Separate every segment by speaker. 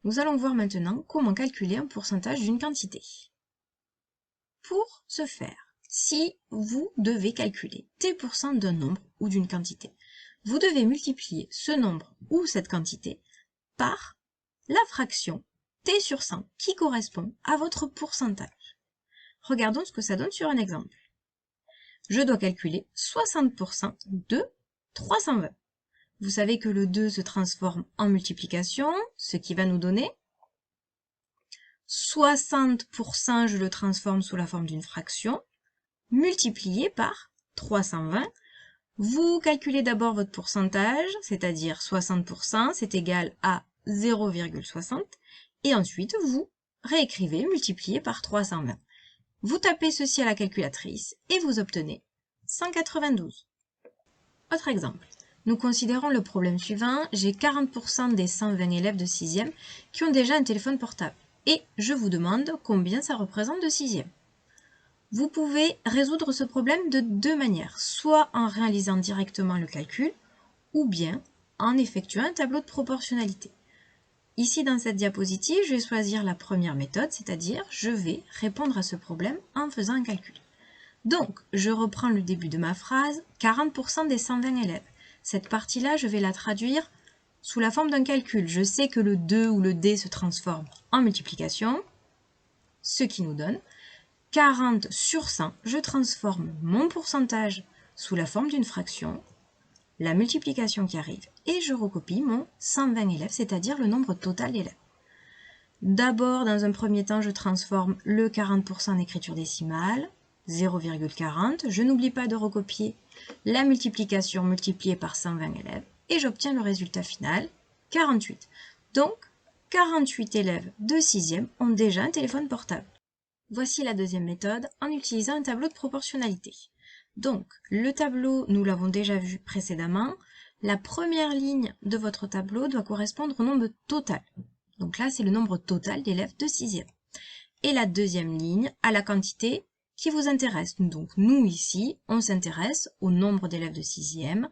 Speaker 1: Nous allons voir maintenant comment calculer un pourcentage d'une quantité. Pour ce faire, si vous devez calculer t% d'un nombre ou d'une quantité, vous devez multiplier ce nombre ou cette quantité par la fraction t sur 100 qui correspond à votre pourcentage. Regardons ce que ça donne sur un exemple. Je dois calculer 60% de 320. Vous savez que le 2 se transforme en multiplication, ce qui va nous donner 60%, je le transforme sous la forme d'une fraction, multiplié par 320. Vous calculez d'abord votre pourcentage, c'est-à-dire 60%, c'est égal à 0,60, et ensuite vous réécrivez multiplié par 320. Vous tapez ceci à la calculatrice et vous obtenez 192. Autre exemple. Nous considérons le problème suivant. J'ai 40% des 120 élèves de 6e qui ont déjà un téléphone portable. Et je vous demande combien ça représente de 6e. Vous pouvez résoudre ce problème de deux manières. Soit en réalisant directement le calcul, ou bien en effectuant un tableau de proportionnalité. Ici, dans cette diapositive, je vais choisir la première méthode, c'est-à-dire je vais répondre à ce problème en faisant un calcul. Donc, je reprends le début de ma phrase, 40% des 120 élèves. Cette partie-là, je vais la traduire sous la forme d'un calcul. Je sais que le 2 ou le D se transforme en multiplication, ce qui nous donne 40 sur 100. Je transforme mon pourcentage sous la forme d'une fraction, la multiplication qui arrive, et je recopie mon 120 élèves, c'est-à-dire le nombre total d'élèves. D'abord, dans un premier temps, je transforme le 40% en écriture décimale, 0,40. Je n'oublie pas de recopier la multiplication multipliée par 120 élèves et j'obtiens le résultat final, 48. Donc, 48 élèves de 6e ont déjà un téléphone portable. Voici la deuxième méthode en utilisant un tableau de proportionnalité. Donc, le tableau, nous l'avons déjà vu précédemment. La première ligne de votre tableau doit correspondre au nombre total. Donc là, c'est le nombre total d'élèves de 6e. Et la deuxième ligne à la quantité qui vous intéresse. Donc nous ici, on s'intéresse au nombre d'élèves de 6e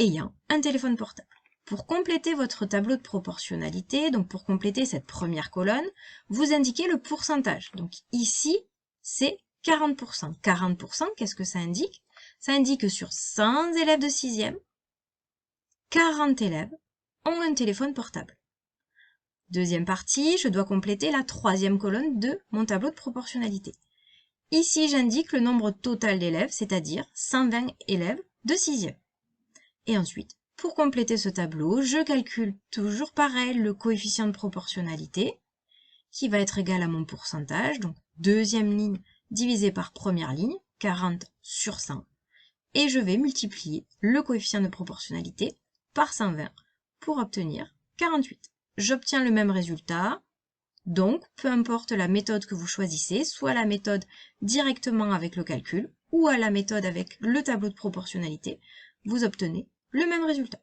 Speaker 1: ayant un téléphone portable. Pour compléter votre tableau de proportionnalité, donc pour compléter cette première colonne, vous indiquez le pourcentage. Donc ici, c'est 40%. 40%, qu'est-ce que ça indique? Ça indique que sur 100 élèves de 6e, 40 élèves ont un téléphone portable. Deuxième partie, je dois compléter la troisième colonne de mon tableau de proportionnalité. Ici, j'indique le nombre total d'élèves, c'est-à-dire 120 élèves de 6e. Et ensuite, pour compléter ce tableau, je calcule toujours pareil le coefficient de proportionnalité, qui va être égal à mon pourcentage, donc deuxième ligne divisé par première ligne, 40 sur 100. Et je vais multiplier le coefficient de proportionnalité par 120 pour obtenir 48. J'obtiens le même résultat. Donc, peu importe la méthode que vous choisissez, soit la méthode directement avec le calcul ou à la méthode avec le tableau de proportionnalité, vous obtenez le même résultat.